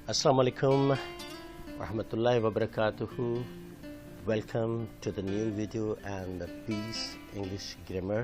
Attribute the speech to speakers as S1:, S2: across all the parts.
S1: Assalamu alaikum rahmatullahi wa barakatuhu. Welcome to the new video and the Peace English Grammar.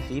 S1: 3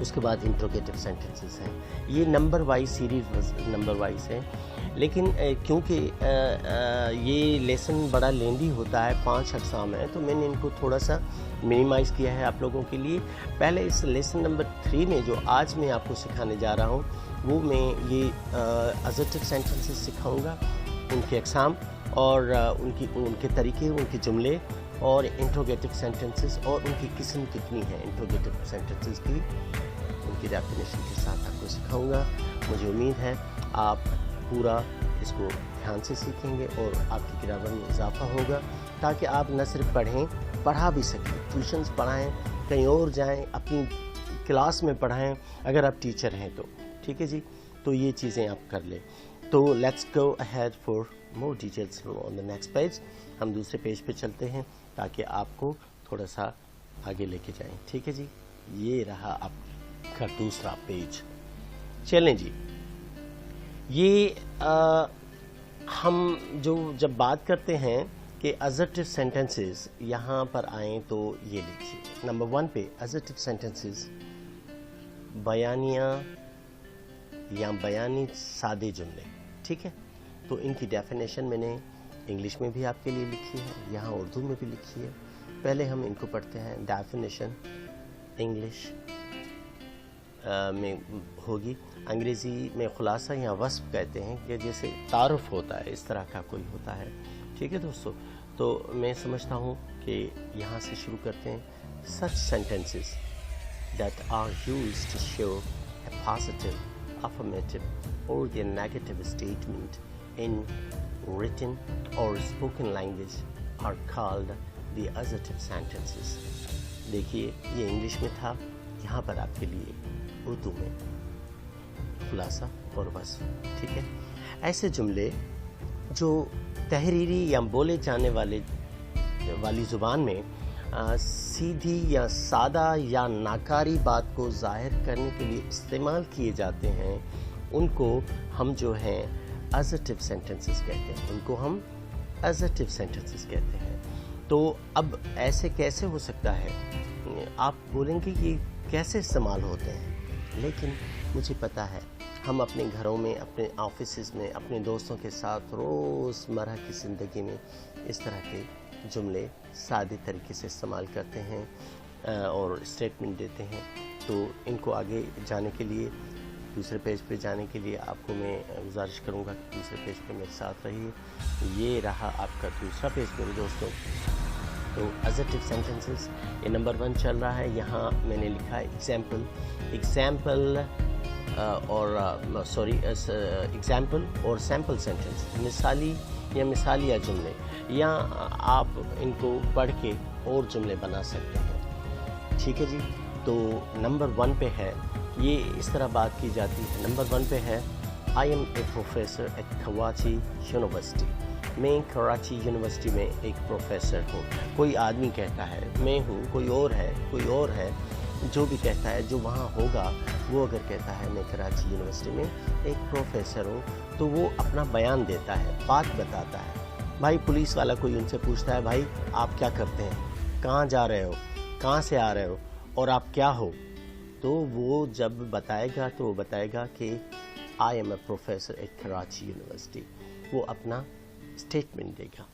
S1: اس کے بعد interrogative sentences ہیں. یہ number wise series number wise ہیں، لیکن کیونکہ یہ لیسن بڑا لینڈی ہوتا ہے، 5 اقسام ہیں، تو میں نے ان کو تھوڑا سا منیمائز کیا ہے آپ لوگوں کے لیے. پہلے اس لیسن نمبر 3 میں جو آج میں آپ کو سکھانے جا رہا ہوں وہ میں یہ ایڈجیکٹو سینٹنسز سکھاؤں گا، ان کے اقسام اور ان کے طریقے، ان کے جملے، اور انٹروگیٹو سینٹنسز اور ان کی قسم کتنی ہے انٹروگیٹو سینٹنسز کی، ان کی ڈیفینیشن کے ساتھ آپ کو سکھاؤں گا. مجھے امید ہے آپ پورا اس کو دھیان سے سیکھیں گے اور آپ کی گرامر میں اضافہ ہوگا، تاکہ آپ نہ صرف پڑھا بھی سکیں، ٹیوشنز پڑھائیں، کہیں اور جائیں، اپنی کلاس میں پڑھائیں اگر آپ ٹیچر ہیں تو. ٹھیک ہے جی، تو یہ چیزیں آپ کر لیں. تو let's go ahead for more details on the next page. ہم دوسرے پیج پہ چلتے ہیں تاکہ آپ کو تھوڑا سا آگے لے کے جائیں. ٹھیک ہے جی، یہ رہا آپ کا دوسرا پیج. چلیں جی، یہ ہم جب بات کرتے ہیں کہ ایڈجیکٹو سینٹنسز یہاں پر آئیں تو یہ لکھیے نمبر 1 پہ ایڈجیکٹو سینٹنسز بیانیہ یا بیانی سادے جملے. ٹھیک ہے، تو ان کی ڈیفینیشن میں نے انگلش میں بھی آپ کے لیے لکھی ہے، یہاں اردو میں بھی لکھی ہے. پہلے ہم ان کو پڑھتے ہیں. ڈیفینیشن انگلش میں ہوگی، انگریزی میں خلاصہ یا وصف کہتے ہیں کہ جیسے تعارف ہوتا ہے اس طرح کا کوئی ہوتا ہے. ٹھیک ہے دوستو، تو میں سمجھتا ہوں کہ یہاں سے شروع کرتے ہیں. such sentences that are used to show a positive, affirmative or a negative statement in written or spoken language are called the adjective sentences. دیکھیے یہ انگلش میں تھا، یہاں پر آپ کے لیے اردو میں خلاصہ اور وصف. ٹھیک ہے، ایسے جملے جو تحریری یا بولے جانے والی زبان میں سیدھی یا سادہ یا ناکاری بات کو ظاہر کرنے کے لیے استعمال کیے جاتے ہیں، ان کو ہم جو ہیں ایڈجیکٹو سینٹنسز کہتے ہیں. ان کو ہم ایڈجیکٹو سینٹنسز کہتے ہیں. تو اب ایسے کیسے ہو سکتا ہے؟ آپ بولیں گے یہ کیسے استعمال ہوتے ہیں، لیکن مجھے پتہ ہے ہم اپنے گھروں میں، اپنے آفیسز میں، اپنے دوستوں کے ساتھ روزمرہ کی زندگی میں اس طرح کے جملے سادے طریقے سے استعمال کرتے ہیں اور اسٹیٹمنٹ دیتے ہیں. تو ان کو آگے جانے کے لیے، دوسرے پیج پہ جانے کے لیے آپ کو میں گزارش کروں گا کہ دوسرے پیج پہ میرے ساتھ رہیے. یہ رہا آپ کا دوسرا پیج میرے دوستوں. تو ایڈجیکٹو سینٹنسز یہ نمبر 1 چل رہا ہے. یہاں میں نے لکھا ہے ایگزامپل اور سیمپل سینٹنس، مثالی یا مثالیہ جملے، یا آپ ان کو پڑھ کے اور جملے بنا سکتے ہیں. ٹھیک ہے جی، تو نمبر 1 پہ ہے، یہ اس طرح بات کی جاتی ہے. نمبر 1 پہ ہے I am a professor at Karachi University. میں کراچی یونیورسٹی میں ایک پروفیسر ہوں. کوئی آدمی کہتا ہے میں ہوں، کوئی اور ہے جو بھی کہتا ہے، جو وہاں ہوگا وہ اگر کہتا ہے میں کراچی یونیورسٹی میں ایک پروفیسر ہوں، تو وہ اپنا بیان دیتا ہے، بات بتاتا ہے. بھائی پولیس والا کوئی ان سے پوچھتا ہے بھائی آپ کیا کرتے ہیں، کہاں جا رہے ہو، کہاں سے آ رہے ہو اور آپ کیا ہو، تو وہ جب بتائے گا تو وہ بتائے گا کہ I am a professor at Karachi University. وہ اپنا اسٹیٹمنٹ دے گا.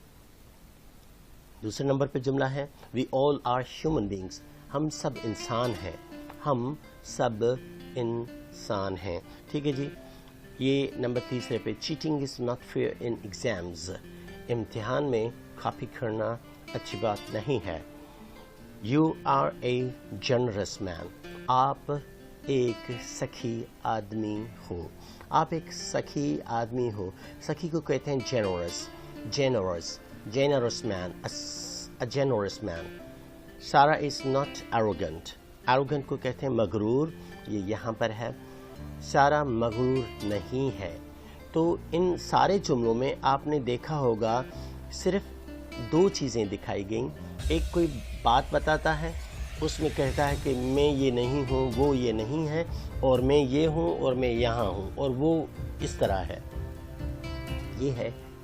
S1: دوسرے نمبر پہ جملہ ہے We all are human beings. ہم سب انسان ہیں، ہم سب انسان ہیں. ٹھیک ہے جی، یہ نمبر 3 پہ cheating is not fair in exams. امتحان میں کاپی کرنا اچھی بات نہیں ہے. You are a generous man. آپ ایک سخی آدمی ہو. آپ ایک سخی آدمی ہو. سخی کو کہتے ہیں جینرس مین. جینرس مین. سارا از ناٹ ایروگنٹ. ایروگنٹ کو کہتے ہیں مغرور. یہ یہاں پر ہے. سارا مغرور نہیں ہے. تو ان سارے جملوں میں آپ نے دیکھا ہوگا صرف 2 چیزیں دکھائی گئیں. ایک کوئی بات بتاتا ہے، اس میں کہتا ہے کہ میں یہ نہیں ہوں، وہ یہ نہیں ہے، اور میں یہ ہوں اور میں یہاں ہوں اور وہ اس طرح ہے. یہ ہے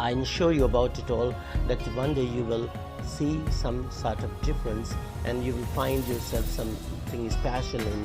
S1: I assure you about it all that one day you will see some sort of difference and you will find yourself something special in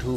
S1: 2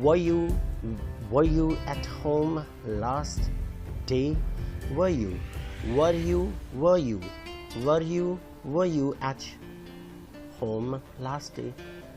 S1: were you at home last day? were you at home last day?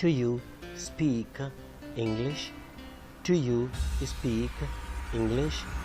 S1: Do you speak English? Do you speak English?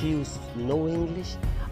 S1: Do you know English?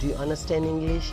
S1: Do you understand English?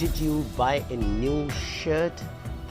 S1: Did you buy a new shirt?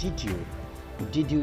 S1: Did you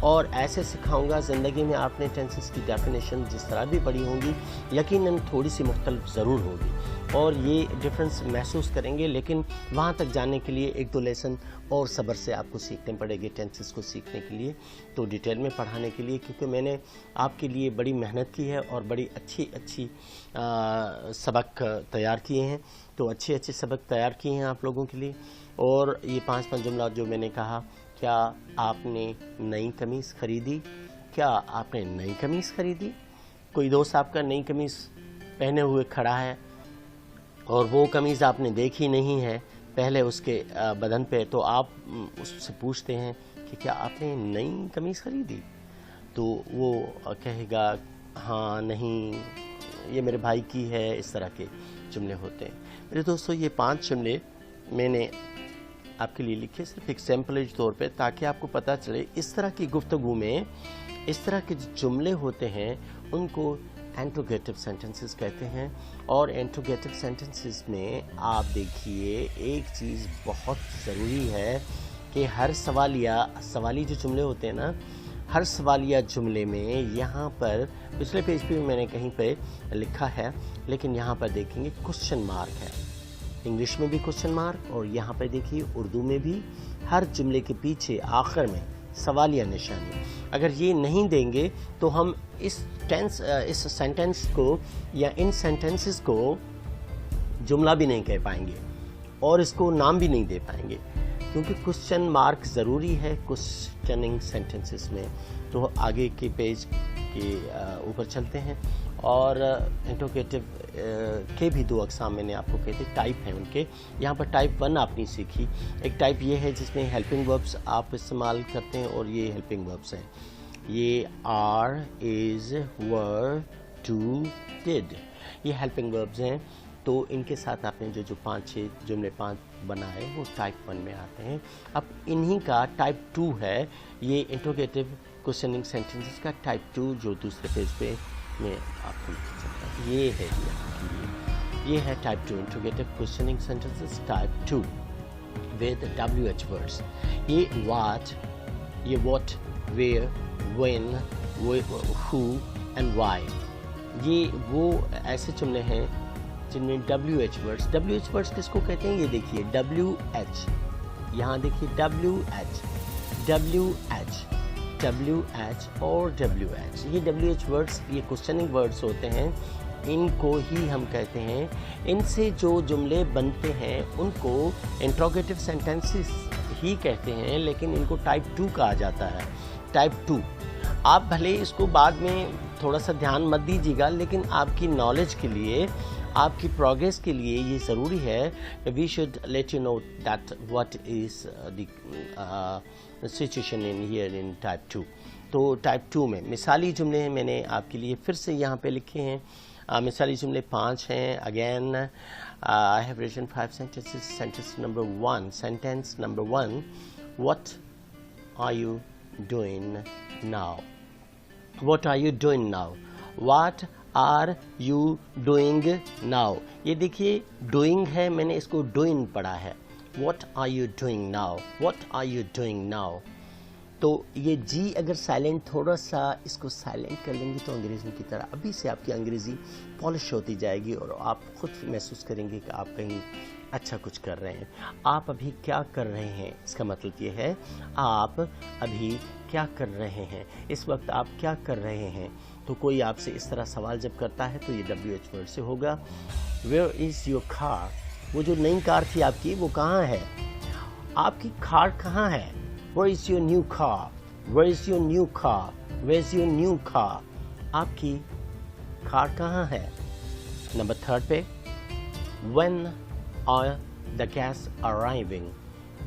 S1: اور ایسے سکھاؤں گا. زندگی میں آپ نے tenses کی definition جس طرح بھی پڑھی ہوں گی یقیناً تھوڑی سی مختلف ضرور ہوگی اور یہ ڈفرینس محسوس کریں گے, لیکن وہاں تک جانے کے لیے ایک دو لیسن اور صبر سے آپ کو سیکھنے پڑے گے ٹینسز کو سیکھنے کے لیے, تو ڈیٹیل میں پڑھانے کے لیے, کیونکہ میں نے آپ کے لیے بڑی محنت کی ہے اور بڑی اچھی سبق تیار کیے ہیں. تو اچھے سبق تیار کیے ہیں آپ لوگوں کے لیے. اور یہ 5 جملہ جو میں نے کہا, کیا آپ نے نئی قمیص خریدی؟ کیا آپ نے نئی قمیص خریدی؟ کوئی دوست آپ کا نئی قمیص پہنے ہوئے کھڑا ہے اور وہ قمیص آپ نے دیکھی نہیں ہے پہلے اس کے بدن پہ, تو آپ اس سے پوچھتے ہیں کہ کیا آپ نے نئی قمیص خریدی؟ تو وہ کہے گا ہاں نہیں یہ میرے بھائی کی ہے. اس طرح کے جملے ہوتے ہیں. میرے دوستو یہ 5 جملے میں نے آپ کے لیے لکھے صرف ایگزامپل طور پہ, تاکہ آپ کو پتہ چلے اس طرح کی گفتگو میں اس طرح کے جملے ہوتے ہیں ان کو انٹروگیٹو سینٹنسز کہتے ہیں. اور انٹروگیٹو سینٹنسز میں آپ دیکھیے ایک چیز بہت ضروری ہے کہ ہر سوالی جو جملے ہوتے ہیں نا, ہر سوالیہ جملے میں یہاں پر پچھلے پیج پہ میں نے کہیں پہ لکھا ہے, لیکن یہاں پر دیکھیں گے کوسچن مارک ہے. انگلش میں بھی کوسچن مارک, اور یہاں پہ دیکھیے اردو میں بھی ہر جملے کے پیچھے آخر میں سوالیہ نشانی. اگر یہ نہیں دیں گے تو ہم اس سینٹنس کو یا ان سینٹنسز کو جملہ بھی نہیں کہہ پائیں گے اور اس کو نام بھی نہیں دے پائیں گے, کیونکہ کوسچن مارک ضروری ہے کوسچننگ سینٹنسز میں. تو آگے کے پیج کے اوپر چلتے ہیں. اور انٹروگیٹو کے بھی 2 اقسام میں نے آپ کو کہتے ٹائپ ہیں ان کے. یہاں پر ٹائپ 1 آپ نے سیکھی. ایک ٹائپ یہ ہے جس میں ہیلپنگ وربس آپ استعمال کرتے ہیں, اور یہ ہیلپنگ وربس ہیں. یہ آر, از, ور, ٹو, ڈڈ, یہ ہیلپنگ وربس ہیں. تو ان کے ساتھ آپ نے جو 5-6 جملے 5 بنائے وہ ٹائپ 1 میں آتے ہیں. اب انہی کا ٹائپ 2 ہے یہ انٹروگیٹو کوسچننگ سینٹنسز کا ٹائپ 2, جو دوسرے پیج پہ میں آپ کو یہ ہے. یہ ہے type 2 interrogative questioning sentences type 2 with WH words. یہ what, یہ what, where, when, who and why, یہ وہ ایسے جملے ہیں جن میں WH words کس کو کہتے ہیں؟ یہ دیکھیے WH, یہاں دیکھیے WH اور WH. یہ WH words یہ کوسچننگ ورڈز ہوتے ہیں, ان کو ہی ہم کہتے ہیں. ان سے جو جملے بنتے ہیں ان کو انٹروگیٹو سینٹنسز ہی کہتے ہیں, لیکن ان کو ٹائپ 2 کہا جاتا ہے. ٹائپ 2 آپ بھلے اس کو بعد میں تھوڑا سا دھیان مت دیجیے گا, لیکن آپ کی نالج کے لیے, آپ کی پروگریس کے لیے یہ ضروری ہے. We should let you know that what is the situation in here in type 2. تو ٹائپ 2 میں مثالی جملے میں نے آپ کے لیے پھر سے یہاں پہ لکھے ہیں. مثالی جملے 5 ہیں. Again I have written 5 sentences. Sentence number 1, what are you doing now? What are you doing now? What are you doing now? یہ دیکھیے doing ہے, میں نے اس کو doing پڑھا ہے. What are you doing now? What are you doing now? تو یہ جی اگر سائلنٹ تھوڑا سا اس کو سائلنٹ کر لیں گے تو انگریزی کی طرح ابھی سے آپ کی انگریزی پالش ہوتی جائے گی, اور آپ خود محسوس کریں گے کہ آپ کہیں اچھا کچھ کر رہے ہیں. آپ ابھی کیا کر رہے ہیں, اس کا مطلب یہ ہے آپ ابھی کیا کر رہے ہیں, اس وقت آپ کیا کر رہے ہیں. تو کوئی آپ سے اس طرح سوال جب کرتا ہے تو یہ WH ورڈ سے ہوگا. Where is your car? وہ جو نئی کار تھی آپ کی وہ کہاں ہے؟ آپ کی کار کہاں ہے؟ Where is your new car? Where is your new car? Where is your new car? آپ کی کار کہاں ہے؟ نمبر 3 پہ when are the guests arriving?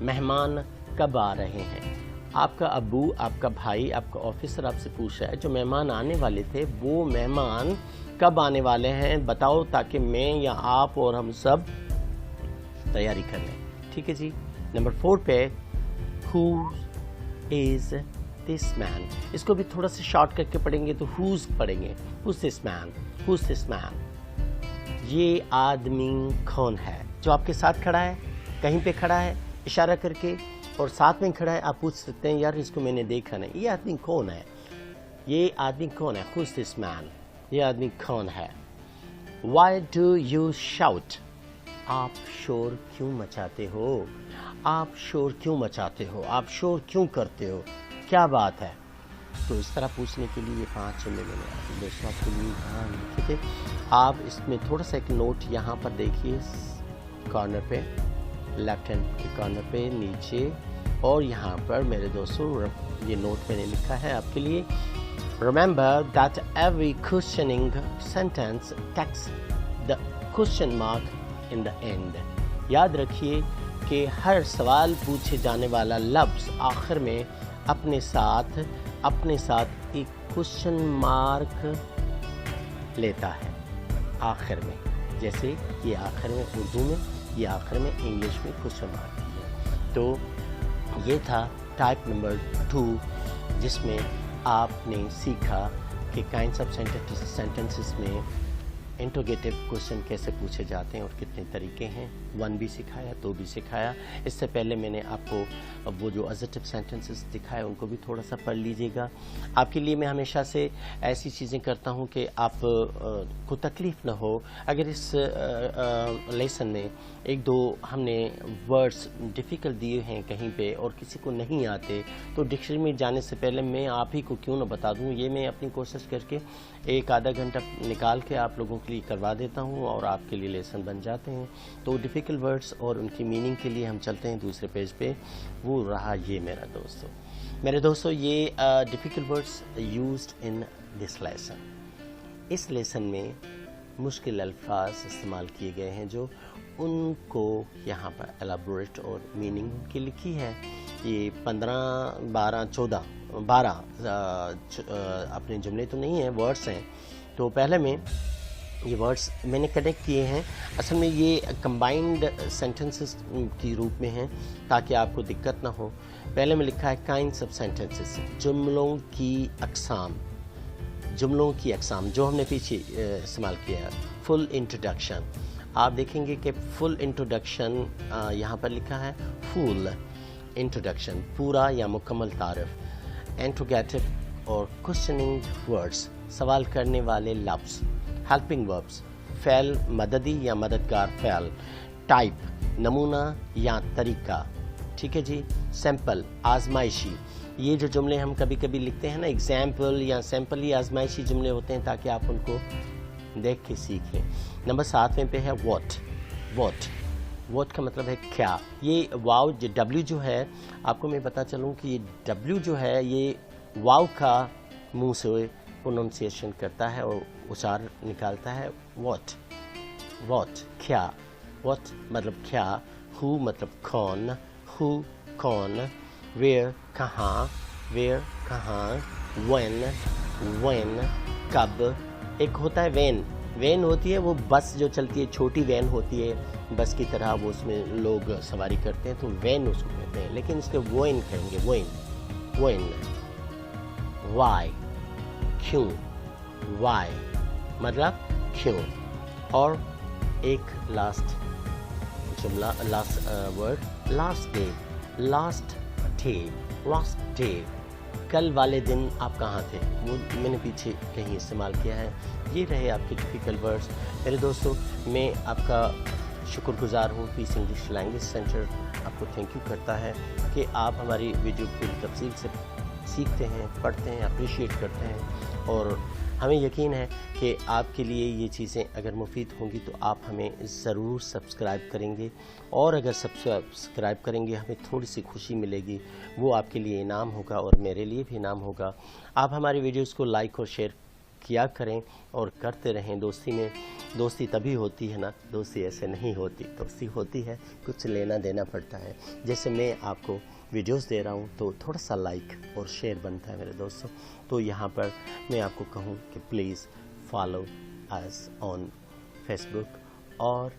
S1: مہمان کب آ رہے ہیں؟ آپ کا ابو, آپ کا بھائی, آپ کا آفیسر آپ سے پوچھ رہا ہے جو مہمان آنے والے تھے وہ مہمان کب آنے والے ہیں بتاؤ, تاکہ میں یا آپ اور ہم سب تیاری کر لیں. ٹھیک ہے جی. نمبر 4 پہ who is this man? اس کو بھی تھوڑا سا شارٹ کر کے پڑھیں گے تو who's پڑھیں گے. who's this man? who's this man? یہ آدمی کون ہے جو آپ کے ساتھ کھڑا ہے, کہیں پہ کھڑا ہے, اشارہ کر کے اور ساتھ میں کھڑا ہے, آپ پوچھ سکتے ہیں یار اس کو میں نے دیکھا نہیں, یہ آدمی کون ہے, یہ آدمی کون ہے, who's this man, یہ آدمی کون ہے. Why do you shout, آپ شور کیوں مچاتے ہو, آپ شور کیوں مچاتے ہو, آپ شور کیوں کرتے ہو, کیا بات ہے. تو اس طرح پوچھنے کے لیے یہ 5 جملے میں نے دوستوں آپ کے لیے کہاں لکھے تھے. آپ اس میں تھوڑا سا ایک نوٹ یہاں پر دیکھیے کارنر پہ, لیفٹ ہینڈ کے کارنر پہ نیچے, اور یہاں پر میرے دوستوں یہ نوٹ میں نے لکھا ہے آپ کے لیے. Remember that every questioning sentence takes the question mark in the end. یاد رکھیے کہ ہر سوال پوچھے جانے والا لفظ آخر میں اپنے ساتھ ایک کوشچن مارک لیتا ہے آخر میں, جیسے یہ آخر میں اردو میں, یہ آخر میں انگلش میں کوشچن مارک ہے. تو یہ تھا ٹائپ نمبر 2 جس میں آپ نے سیکھا کہ کائنڈس آف سینٹنسز میں انٹروگیٹو کوشچن کیسے پوچھے جاتے ہیں اور کتنے طریقے ہیں. 1 بھی سکھایا, 2 بھی سکھایا. اس سے پہلے میں نے آپ کو وہ جو ایڈجیکٹو سینٹنسز دکھائے ان کو بھی تھوڑا سا پڑھ لیجئے گا. آپ کے لیے میں ہمیشہ سے ایسی چیزیں کرتا ہوں کہ آپ کو تکلیف نہ ہو. اگر اس لیسن میں 1-2 ہم نے ورڈز ڈیفیکلٹ دیے ہیں کہیں پہ اور کسی کو نہیں آتے, تو ڈکشنری میں جانے سے پہلے میں آپ ہی کو کیوں نہ بتا دوں. یہ میں اپنی کوشش کر کے 1-آدھا گھنٹہ نکال کے آپ لوگوں کے لیے کروا دیتا ہوں اور آپ کے لیے لیسن بن جاتے ہیں. تو ڈیفیکلٹ ورڈز اور ان کی میننگ کے لیے ہم چلتے ہیں دوسرے پیج پہ. وہ رہا یہ میرے دوستو یہ difficult words used in this lesson. اس لیسن میں مشکل الفاظ استعمال کیے گئے ہیں جو ان کو یہاں پر ایلیبوریٹ اور میننگ کی لکھی ہے. یہ 12 اپنے جملے تو نہیں ہیں, ورڈز ہیں. تو پہلے میں یہ ورڈز میں نے کنیکٹ کیے ہیں. اصل میں یہ کمبائنڈ سینٹنسز کی روپ میں ہیں تاکہ آپ کو دقت نہ ہو. پہلے میں لکھا ہے کائنڈس آف سینٹنسز, جملوں کی اقسام جو ہم نے پیچھے استعمال کیا ہے. فل انٹروڈکشن, آپ دیکھیں گے کہ فل انٹروڈکشن یہاں پر لکھا ہے. فل انٹروڈکشن, پورا یا مکمل تعارف. انٹروگیٹو اور کوسچننگ ورڈز, سوال کرنے والے لفظ. ہیلپنگ وربز, فعل مددی یا مددگار فعل. ٹائپ, نمونہ یا طریقہ. ٹھیک ہے جی. سیمپل, آزمائشی. یہ جو جملے ہم کبھی کبھی لکھتے ہیں نا, ایگزامپل یا سیمپل, یہ آزمائشی جملے ہوتے ہیں تاکہ آپ ان کو دیکھ کے سیکھیں. نمبر 7 پہ ہے واٹ کا مطلب ہے کیا. یہ واو ڈبلیو جو ہے, آپ کو میں بتا چلوں کہ یہ ڈبلیو جو ہے یہ واو کا منہ سے پروننسیشن کرتا ہے اور اچار نکالتا ہے. واٹ کیا. واٹ مطلب کیا. ہو مطلب کون. کون. ویئر کہاں. وین کب. ایک ہوتا ہے وین ہوتی ہے وہ بس جو چلتی ہے, چھوٹی وین ہوتی ہے بس کی طرح, وہ اس میں لوگ سواری کرتے ہیں تو وین اس کو کہتے ہیں. لیکن اس کے وین کہیں گے. وین. وائی, کیوں. وائی مطلب کیوں. اور ایک لاسٹ جملہ, لاسٹ ورڈ, لاسٹ ڈے. کل والے دن آپ کہاں تھے, وہ میں نے پیچھے کہیں استعمال کیا ہے. یہ رہے آپ کے ٹپیکل ورڈز. میرے دوستو میں آپ کا شکر گزار ہوں. پیس انگلش لینگویج سینٹر آپ کو تھینک یو کرتا ہے کہ آپ ہماری ویڈیو پوری تفصیل سے سیکھتے ہیں, پڑھتے ہیں, اپریشیٹ کرتے ہیں. اور ہمیں یقین ہے کہ آپ کے لیے یہ چیزیں اگر مفید ہوں گی تو آپ ہمیں ضرور سبسکرائب کریں گے, اور اگر سبسکرائب کریں گے ہمیں تھوڑی سی خوشی ملے گی, وہ آپ کے لیے انعام ہوگا اور میرے لیے بھی انعام ہوگا. آپ ہماری ویڈیوز کو لائک اور شیئر کیا کریں اور کرتے رہیں. دوستی تبھی ہوتی ہے نا, دوستی ایسے نہیں ہوتی. دوستی ہوتی ہے کچھ لینا دینا پڑتا ہے. جیسے میں آپ کو ویڈیوز دے رہا ہوں تو تھوڑا سا لائک اور شیئر بنتا ہے میرے دوستوں. تو یہاں پر میں آپ کو کہوں کہ please follow us on Facebook, اور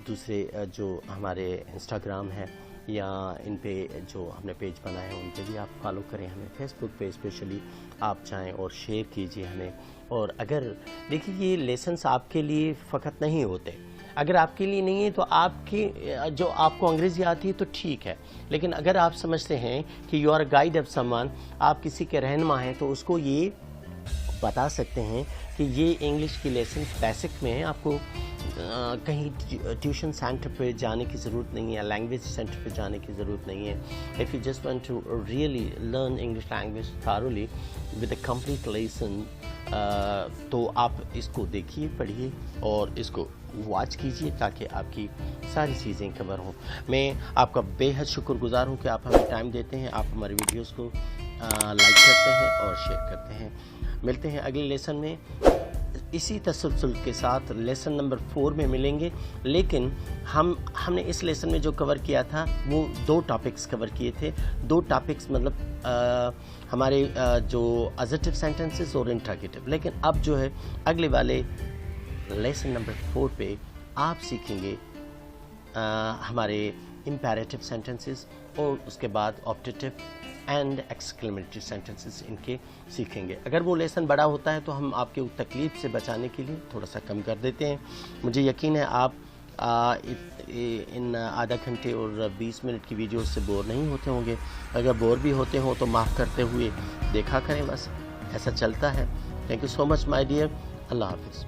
S1: دوسرے جو ہمارے انسٹاگرام ہے یا ان پہ جو ہم نے پیج بنائے ہیں ان پہ بھی آپ فالو کریں ہمیں. فیس بک پہ اسپیشلی آپ جائیں اور شیئر کیجئے ہمیں. اور اگر دیکھیے یہ لیسنس آپ کے لیے فقط نہیں ہوتے, اگر آپ کے لیے نہیں ہے تو جو آپ کو انگریزی آتی ہے تو ٹھیک ہے، لیکن اگر آپ سمجھتے ہیں کہ you are guide of someone, آپ کسی کے رہنما ہیں، تو اس کو یہ بتا سکتے ہیں کہ یہ انگلش کی لیسن بیسک میں ہے، آپ کو کہیں ٹیوشن سینٹر پہ جانے کی ضرورت نہیں ہے، لینگویج سینٹر پہ جانے کی ضرورت نہیں ہے. If you just want to really learn English language thoroughly with a complete lesson, تو آپ اس کو دیکھیے، پڑھیے اور اس کو واچ کیجیے تاکہ آپ کی ساری چیزیں کور ہوں. میں آپ کا بے حد شکر گزار ہوں کہ آپ ہمیں ٹائم دیتے ہیں، آپ ہمارے ویڈیوز کو لائک کرتے ہیں اور شیئر کرتے ہیں. ملتے ہیں اگلے لیسن میں، اسی تسلسل کے ساتھ لیسن نمبر 4 میں ملیں گے. لیکن ہم نے اس لیسن میں جو کور کیا تھا وہ 2 ٹاپکس کور کیے تھے. 2 ٹاپکس مطلب ہمارے جو ایڈجیکٹو سینٹنسز اور انٹراگیٹو. لیکن اب جو ہے اگلے والے لیسن نمبر 4 پہ آپ سیکھیں گے ہمارے امپیریٹو سینٹنسز اور اس کے بعد آپٹیٹو اینڈ ایکسکلیمیٹری سینٹنسز ان کے سیکھیں گے. اگر وہ لیسن بڑا ہوتا ہے تو ہم آپ کے تکلیف سے بچانے کے لیے تھوڑا سا کم کر دیتے ہیں. مجھے یقین ہے آپ ان آدھا گھنٹے اور 20 منٹ کی ویڈیوز سے بور نہیں ہوتے ہوں گے. اگر بور بھی ہوتے ہوں تو معاف کرتے ہوئے دیکھا کریں، بس ایسا چلتا ہے. Thank you so much my dear. Allah حافظ.